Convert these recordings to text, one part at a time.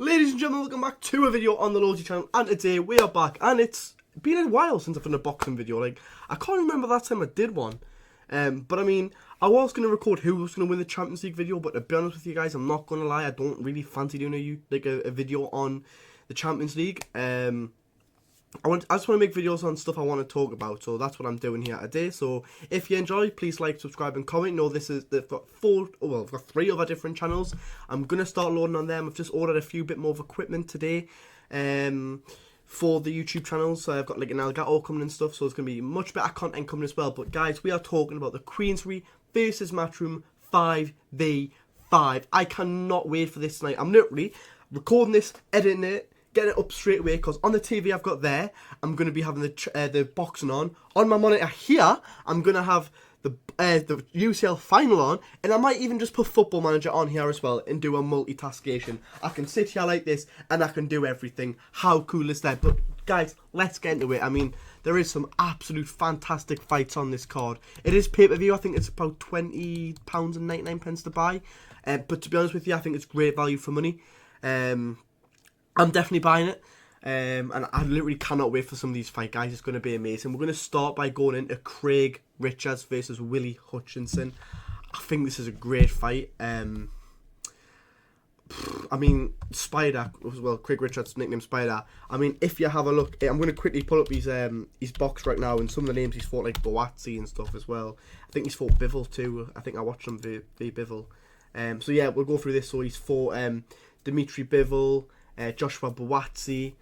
Ladies and gentlemen, welcome back to a video on the Loyalty channel, and today we are back, and it's been a while since I've done a boxing video. Like, I can't remember that time I did one. But I mean, I was going to record who was going to win the Champions League video, but to be honest with you guys, I'm not going to lie, I don't really fancy doing a video on the Champions League. I just want to make videos on stuff I want to talk about, so that's what I'm doing here today. So if you enjoy, please like, subscribe, and comment. No, they've got I've got 3 other different channels. I'm gonna start loading on them. I've just ordered a few bit more of equipment today, for the YouTube channels. So I've got like an Elgato coming and stuff, so it's gonna be much better content coming as well. But guys, we are talking about the Queensberry versus Matchroom 5v5. I cannot wait for this tonight. I'm literally recording this, editing it, getting it up straight away, because on the TV I've got there, I'm going to be having the boxing on. On my monitor here, I'm going to have the UCL final on, and I might even just put Football Manager on here as well and do a multitasking. I can sit here like this and I can do everything. How cool is that? But guys, let's get into it. I mean, there is some absolute fantastic fights on this card. It is pay-per-view. I think it's about £20.99 to buy. But to be honest with you, I think it's great value for money. I'm definitely buying it, and I literally cannot wait for some of these fight, guys. It's going to be amazing. We're going to start by going into Craig Richards versus Willie Hutchinson. I think this is a great fight. I mean, Spider, well, Craig Richards, nickname Spider. I mean, if you have a look, I'm going to quickly pull up his box right now, and some of the names he's fought, like Boatsi and stuff as well. I think he's fought Bivol too. I think I watched him v Bivol. So yeah, we'll go through this. So he's fought Dimitri Bivol, Joshua Boatsi.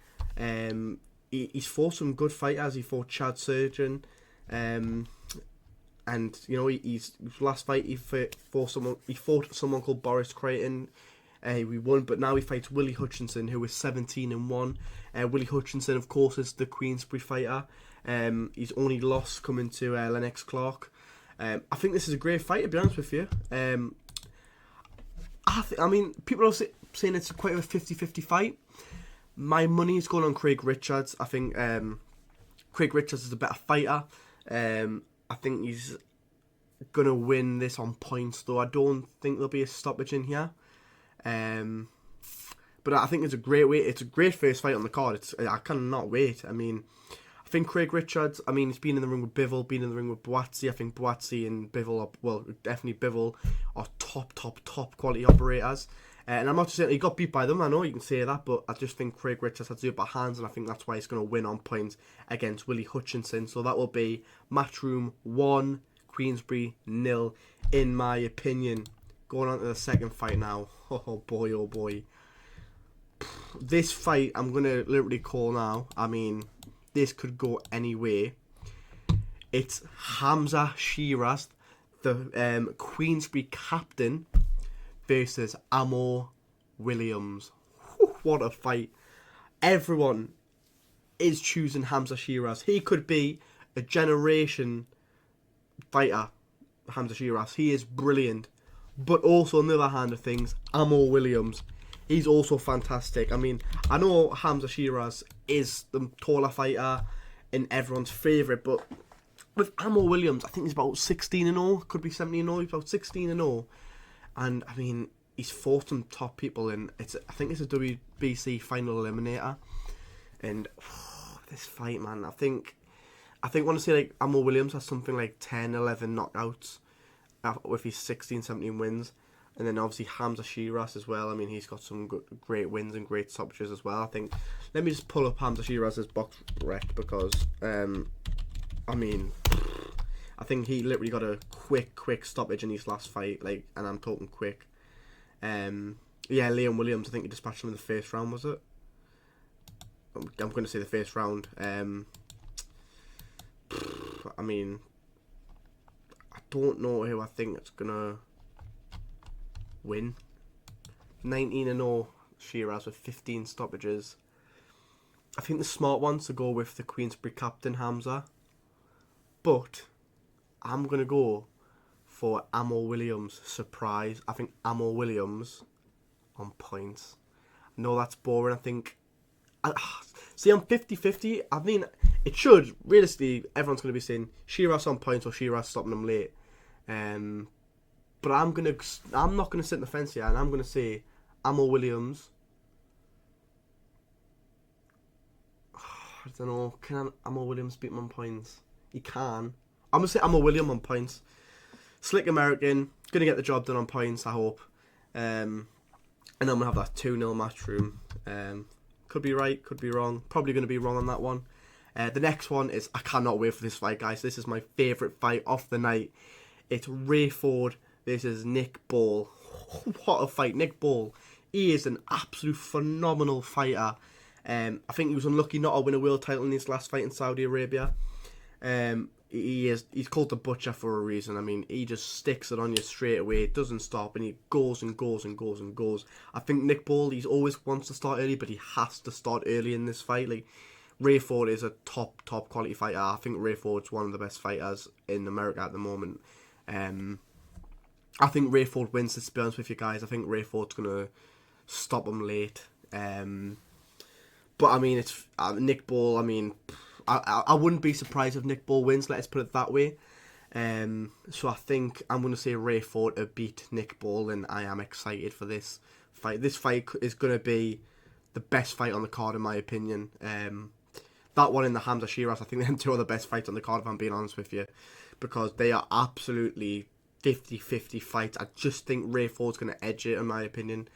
He's fought some good fighters. He fought Chad Surgeon, and you know, his last fight he fought someone called Boris Creighton. We won, but now he fights Willie Hutchinson, who is 17-1. Willie Hutchinson, of course, is the Queensberry fighter. He's only lost coming to Lennox Clark. I think this is a great fight, to be honest with you. I mean, people are saying it's quite a 50-50 fight. My money is going on Craig Richards. I think Craig Richards is a better fighter. I think he's going to win this on points, though. I don't think there'll be a stoppage in here. But I think it's a great way. It's a great first fight on the card. I cannot wait. I mean, I think Craig Richards, I mean, he's been in the ring with Bivol, been in the ring with Boatsi. I think Boatsi and Bivol are, well, definitely Bivol are top quality operators. And I'm not just saying he got beat by them, I know you can say that, but I just think Craig Richards has the upper hands, and I think that's why he's going to win on points against Willie Hutchinson. So that will be Matchroom 1, Queensberry 0, in my opinion. Going on to the second fight now. Oh boy, oh boy. This fight, I'm going to literally call now. I mean, this could go any way. It's Hamza Shiraz, the Queensberry captain, versus Amo Williams. Whew, what a fight. Everyone is choosing Hamza Shiraz. He could be a generation fighter, Hamza Shiraz. He is brilliant. But also, on the other hand of things, Amo Williams, he's also fantastic. I mean, I know Hamza Shiraz is the taller fighter and everyone's favourite, but with Amo Williams, I think he's about 16-0, could be 17-0, he's about 16-0. And, I mean, he's fought some top people, and I think it's a WBC final eliminator. And, this fight, man, I think when I say, like, Amo Williams has something like 10, 11 knockouts with his 16, 17 wins. And then, obviously, Hamza Shiraz as well. I mean, he's got some great wins and great stoppages as well, I think. Let me just pull up Hamza Shiraz's box rec, because, I mean, I think he literally got a quick stoppage in his last fight, like, and I'm talking quick. Yeah, Liam Williams, I think he dispatched him in the first round, was it? I'm going to say the first round. I mean, I don't know who I think it's going to win. 19-0 Shiraz with 15 stoppages. I think the smart one's to go with the Queensberry captain, Hamza. But I'm going to go for Amo Williams surprise. I think Amo Williams on points. I know that's boring. I think... see, I'm 50-50. I mean, it should. Realistically, everyone's going to be saying Shiraz on points or Shiraz stopping them late. But I'm not going to sit in the fence here, and I'm going to say Amo Williams don't know. Can Ammo Williams beat him on points? He can. I'm going to say Ammo Williams on points. Slick American. Going to get the job done on points, I hope. And then we'll have that 2-0 Matchroom. Could be right, could be wrong. Probably going to be wrong on that one. The next one is, I cannot wait for this fight, guys. This is my favourite fight of the night. It's Ray Ford versus Nick Ball. What a fight. Nick Ball, he is an absolute phenomenal fighter. I think he was unlucky not to win a world title in his last fight in Saudi Arabia. He's called the Butcher for a reason. I mean, he just sticks it on you straight away. It doesn't stop, and he goes and goes and goes and goes. I think Nick Ball, he's always wants to start early, but he has to start early in this fight. Like, Ray Ford is a top quality fighter. I think Ray Ford's one of the best fighters in America at the moment. I think Ray Ford wins this, to be honest with you guys. I think Ray Ford's going to stop him late. But, I mean, it's Nick Ball, I mean, I wouldn't be surprised if Nick Ball wins, let's put it that way. So I think I'm going to say Ray Ford to beat Nick Ball, and I am excited for this fight. This fight is going to be the best fight on the card, in my opinion. That one in the Hamza Shiraz, I think them two are the best fights on the card, if I'm being honest with you, because they are absolutely 50-50 fights. I just think Ray Ford's going to edge it, in my opinion.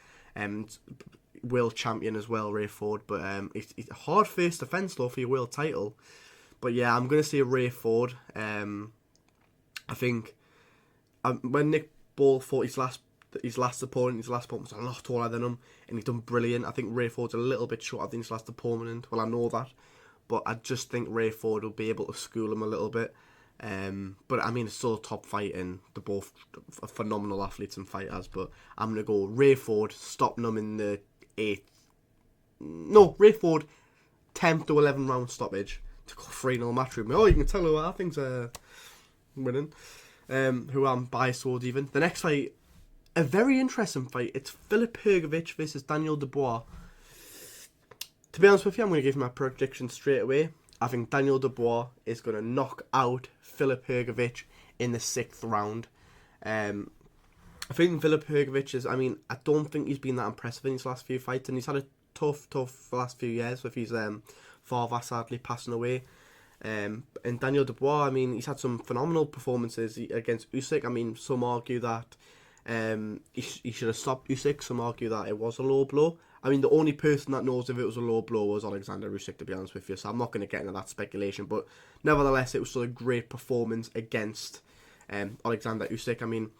World champion as well, Ray Ford, but it's a hard first defence though for your world title. But yeah, I'm going to say Ray Ford. I think when Nick Ball fought his last opponent was a lot taller than him, and he's done brilliant. I think Ray Ford's a little bit shorter than his last opponent. Well, I know that, but I just think Ray Ford will be able to school him a little bit. But I mean, it's still a top fight, and they're both phenomenal athletes and fighters. But I'm going to go Ray Ford, stopping them in the 8th. No, Ray Ford, 10th to 11th round stoppage to go 3-0 Matchroom. Oh, you can tell who I think's winning. Who I'm biased towards even. The next fight, a very interesting fight. It's Filip Hrgović versus Daniel Dubois. To be honest with you, I'm going to give my prediction straight away. I think Daniel Dubois is going to knock out Filip Hrgović in the 6th round. I think Filip Hrgović is, I mean, I don't think he's been that impressive in his last few fights, and he's had a tough last few years with his father sadly passing away. And Daniel Dubois, I mean, he's had some phenomenal performances against Usyk. I mean, some argue that he should have stopped Usyk. Some argue that it was a low blow. I mean, the only person that knows if it was a low blow was Alexander Usyk, to be honest with you. So I'm not going to get into that speculation. But nevertheless, it was still a great performance against Alexander Usyk. I mean,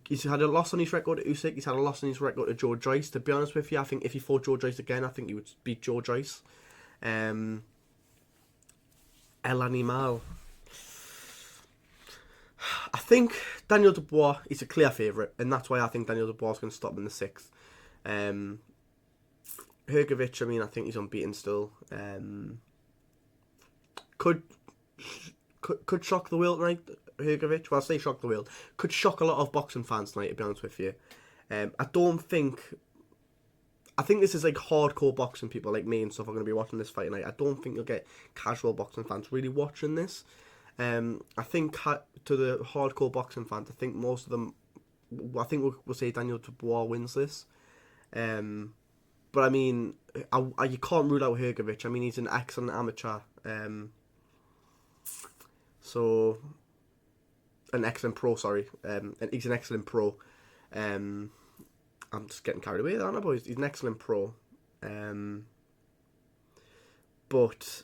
he's had a loss on his record to Usyk. He's had a loss on his record to Joe Joyce. To be honest with you, I think if he fought Joe Joyce again, I think he would beat Joe Joyce. El Animal. I think Daniel Dubois is a clear favourite, and that's why I think Daniel Dubois is going to stop him in the 6th. Hrgović, I mean, I think he's unbeaten still. Could shock the world tonight, Hrgović. Well, I say shock the world. Could shock a lot of boxing fans tonight, to be honest with you. I think this is like hardcore boxing people like me and stuff are going to be watching this fight tonight. I don't think you'll get casual boxing fans really watching this. I think to the hardcore boxing fans, I think most of them, I think we'll say Daniel Dubois wins this. But I mean, you can't rule out Hrgović. I mean, he's an excellent amateur. An excellent pro, sorry. And he's an excellent pro. I'm just getting carried away there, aren't I, boys? He's an excellent pro. But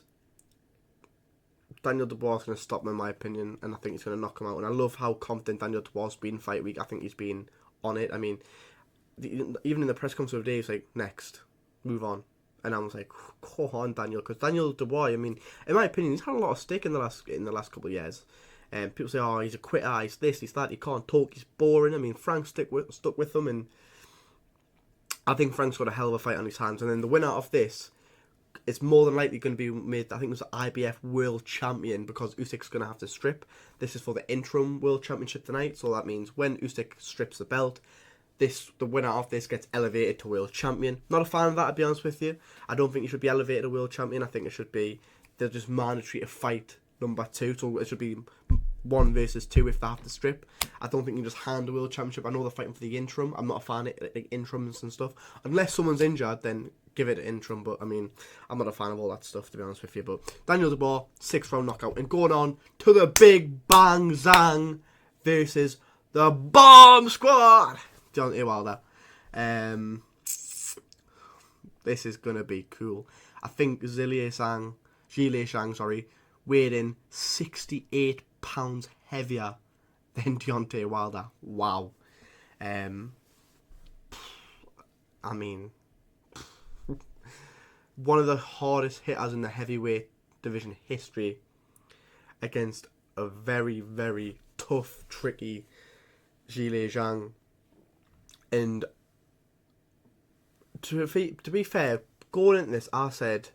Daniel Dubois is going to stop him, in my opinion, and I think he's going to knock him out. And I love how confident Daniel Dubois has been fight week. I think he's been on it. I mean, even in the press conference today, he's like, next, move on. And I was like, go on, Daniel, because Daniel Dubois, I mean, in my opinion, he's had a lot of stake in the last couple of years. People say, oh, he's a quitter, he's this, he's that, he can't talk, he's boring. I mean, Frank stuck with him, and I think Frank's got a hell of a fight on his hands. And then the winner of this, it's more than likely going to be made, I think it was the IBF World Champion, because Usyk's going to have to strip. This is for the interim World Championship tonight, so that means when Usyk strips the belt, the winner of this gets elevated to World Champion. Not a fan of that, to be honest with you. I don't think he should be elevated to World Champion. I think it should be, they're just mandatory to fight number 2, so it should be 1 versus 2 if they have to strip. I don't think you just hand the World Championship. I know they're fighting for the interim. I'm not a fan of like interims and stuff. Unless someone's injured, then give it an interim, but I mean, I'm not a fan of all that stuff, to be honest with you. But Daniel Dubois, 6th round knockout, and going on to the Big Bang Zang versus the Bomb Squad, Deontay Wilder. This is gonna be cool. I think Zhilei Zhang, weighed in 68 pounds heavier than Deontay Wilder. Wow. I mean, one of the hardest hitters in the heavyweight division history against a very, very tough, tricky Zhilei Zhang. And to be fair, going into this, I said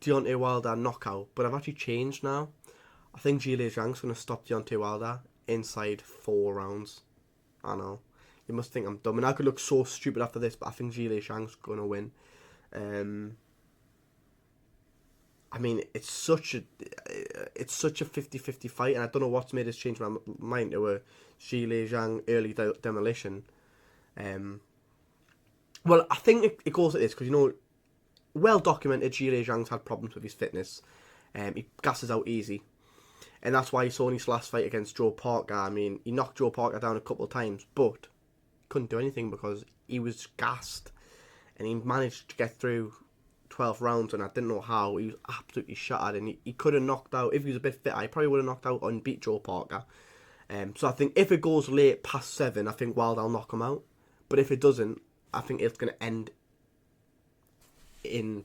Deontay Wilder knockout, but I've actually changed now. I think Zhilei Zhang's going to stop Deontay Wilder inside 4 rounds. I know. You must think I'm dumb, and I could look so stupid after this, but I think Zhilei Zhang's going to win. I mean, it's such a 50-50 fight, and I don't know what's made us change my mind to a Zhilei Zhang early demolition. Well, I think it goes like this, because, you know, well documented, Zhilei Zhang's had problems with his fitness. He gasses out easy. And that's why you saw in his last fight against Joe Parker. I mean, he knocked Joe Parker down a couple of times, but couldn't do anything because he was gassed. And he managed to get through 12 rounds, and I didn't know how. He was absolutely shattered, and he could have knocked out, if he was a bit fitter, he probably would have knocked out and beat Joe Parker. So I think if it goes late past 7, I think Wilder will knock him out. But if it doesn't, I think it's going to end in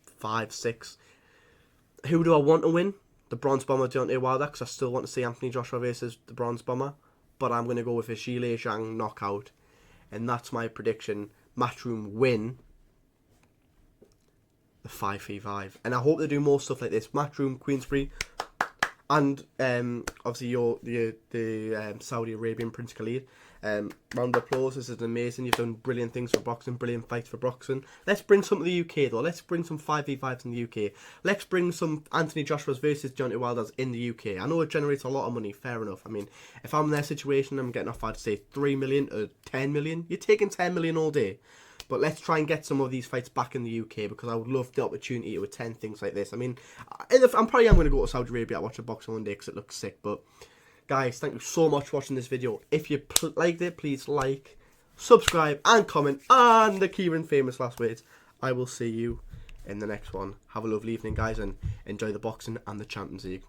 5, 6. Who do I want to win? The Bronze Bomber, Deontay Wilder, because I still want to see Anthony Joshua versus the Bronze Bomber. But I'm going to go with a Zhilei Zhang knockout. And that's my prediction. Matchroom win the 5v5. And I hope they do more stuff like this. Matchroom, Queensberry, and obviously the Saudi Arabian Prince Khalid. Round of applause. This is amazing. You've done brilliant things for boxing, brilliant fights for boxing. Let's bring some to the UK though. Let's bring some 5v5s in the UK. Let's bring some Anthony Joshua's versus Deontay Wilder's in the UK. I know it generates a lot of money, fair enough. I mean, if I'm in their situation, I'm getting off, I'd say 3 million or 10 million. You're taking 10 million all day. But let's try and get some of these fights back in the UK, because I would love the opportunity to attend things like this. I mean, I'm probably going to go to Saudi Arabia to watch a boxing one day because it looks sick, but guys, thank you so much for watching this video. If you liked it, please like, subscribe, and comment. And the Kieran famous last words. I will see you in the next one. Have a lovely evening, guys, and enjoy the boxing and the Champions League.